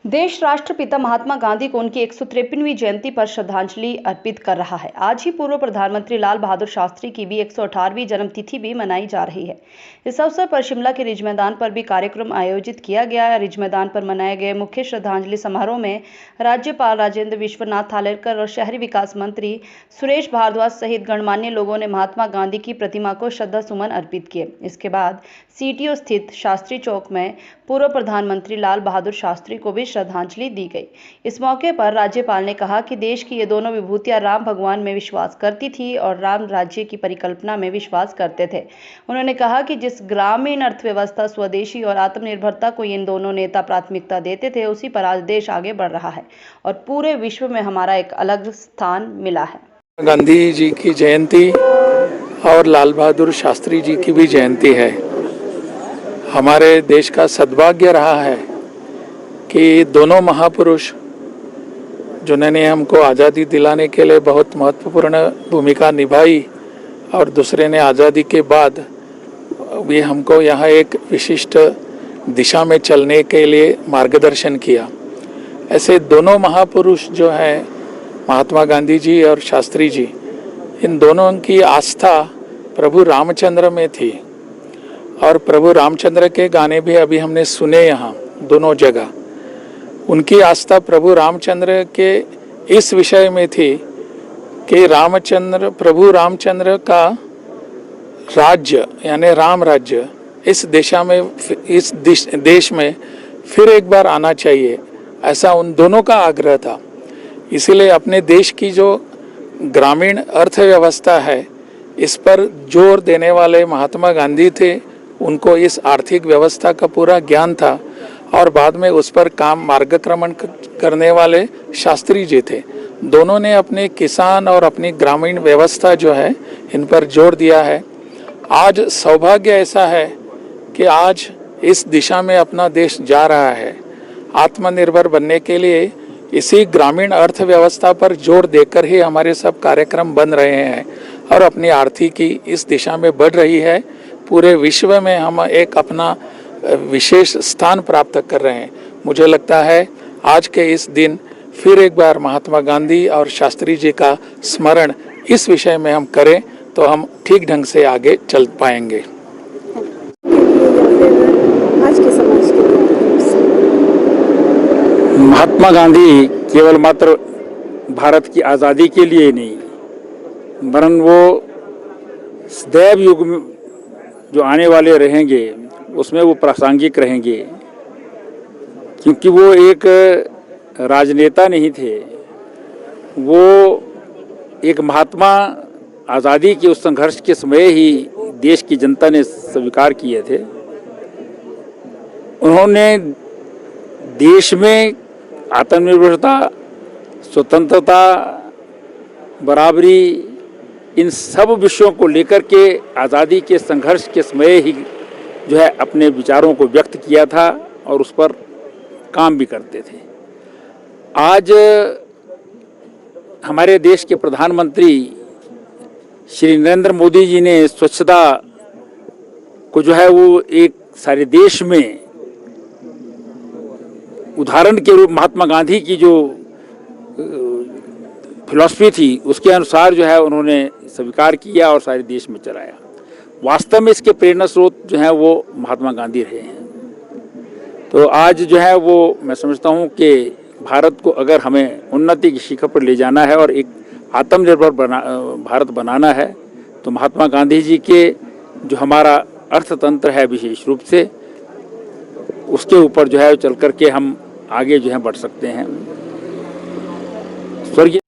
देश राष्ट्रपिता महात्मा गांधी को उनकी 153वीं जयंती पर श्रद्धांजलि अर्पित कर रहा है। आज ही पूर्व प्रधानमंत्री लाल बहादुर शास्त्री की भी 118वीं जन्मतिथि भी मनाई जा रही है। इस अवसर पर शिमला के रिज मैदान पर भी कार्यक्रम आयोजित किया गया है। रिज मैदान पर मनाए गए मुख्य श्रद्धांजलि समारोह में राज्यपाल राजेंद्र विश्वनाथ थालेरकर और शहरी विकास मंत्री सुरेश भारद्वाज सहित गणमान्य लोगों ने महात्मा गांधी की प्रतिमा को श्रद्धा सुमन अर्पित किए। इसके बाद सीटीओ स्थित शास्त्री चौक में पूर्व प्रधानमंत्री लाल बहादुर शास्त्री को भी श्रद्धांजलि दी गई। इस मौके पर राज्यपाल ने कहा कि देश की ये दोनों विभूतियां राम भगवान में विश्वास करती थी और राम राज्य की परिकल्पना में विश्वास करते थे। उन्होंने कहा कि जिस ग्रामीण अर्थव्यवस्था, स्वदेशी और आत्मनिर्भरता को इन दोनों नेता प्राथमिकता देते थे, उसी पर आज देश आगे बढ़ रहा है और पूरे विश्व में हमारा एक अलग स्थान मिला है। गांधी जी की जयंती और लाल बहादुर शास्त्री जी की भी जयंती है। हमारे देश का सद्भाग्य रहा है कि दोनों महापुरुष जिन्होंने हमको आज़ादी दिलाने के लिए बहुत महत्वपूर्ण भूमिका निभाई और दूसरे ने आज़ादी के बाद भी हमको यहाँ एक विशिष्ट दिशा में चलने के लिए मार्गदर्शन किया। ऐसे दोनों महापुरुष जो हैं महात्मा गांधी जी और शास्त्री जी, इन दोनों की आस्था प्रभु रामचंद्र में थी और प्रभु रामचंद्र के गाने भी अभी हमने सुने यहाँ दोनों जगह। उनकी आस्था प्रभु रामचंद्र के इस विषय में थी कि प्रभु रामचंद्र का राज्य यानी राम राज्य इस देश में फिर एक बार आना चाहिए, ऐसा उन दोनों का आग्रह था। इसीलिए अपने देश की जो ग्रामीण अर्थव्यवस्था है, इस पर जोर देने वाले महात्मा गांधी थे। उनको इस आर्थिक व्यवस्था का पूरा ज्ञान था और बाद में उस पर मार्गक्रमण करने वाले शास्त्री जी थे। दोनों ने अपने किसान और अपनी ग्रामीण व्यवस्था जो है, इन पर जोर दिया है। आज सौभाग्य ऐसा है कि आज इस दिशा में अपना देश जा रहा है। आत्मनिर्भर बनने के लिए इसी ग्रामीण अर्थव्यवस्था पर जोर देकर ही हमारे सब कार्यक्रम बन रहे हैं और अपनी आर्थिकी इस दिशा में बढ़ रही है। पूरे विश्व में हम एक अपना विशेष स्थान प्राप्त कर रहे हैं। मुझे लगता है आज के इस दिन फिर एक बार महात्मा गांधी और शास्त्री जी का स्मरण इस विषय में हम करें तो हम ठीक ढंग से आगे चल पाएंगे। महात्मा गांधी केवल मात्र भारत की आज़ादी के लिए नहीं, वरन वो सदैव युग में जो आने वाले रहेंगे उसमें वो प्रासंगिक रहेंगे, क्योंकि वो एक राजनेता नहीं थे, वो एक महात्मा आज़ादी के उस संघर्ष के समय ही देश की जनता ने स्वीकार किए थे। उन्होंने देश में आत्मनिर्भरता, स्वतंत्रता, बराबरी, इन सब विषयों को लेकर के आज़ादी के संघर्ष के समय ही जो है अपने विचारों को व्यक्त किया था और उस पर काम भी करते थे। आज हमारे देश के प्रधानमंत्री श्री नरेंद्र मोदी जी ने स्वच्छता को जो है वो एक सारे देश में उदाहरण के रूप महात्मा गांधी की जो फिलॉसफी थी उसके अनुसार जो है उन्होंने स्वीकार किया और सारे देश में चलाया। वास्तव में इसके प्रेरणा स्रोत जो है वो महात्मा गांधी रहे हैं। तो आज जो है वो मैं समझता हूँ कि भारत को अगर हमें उन्नति की शिखर पर ले जाना है और एक आत्मनिर्भर भारत बनाना है, तो महात्मा गांधी जी के जो हमारा अर्थतंत्र है विशेष रूप से, उसके ऊपर जो है चल कर के हम आगे जो है बढ़ सकते हैं। स्वर्गीय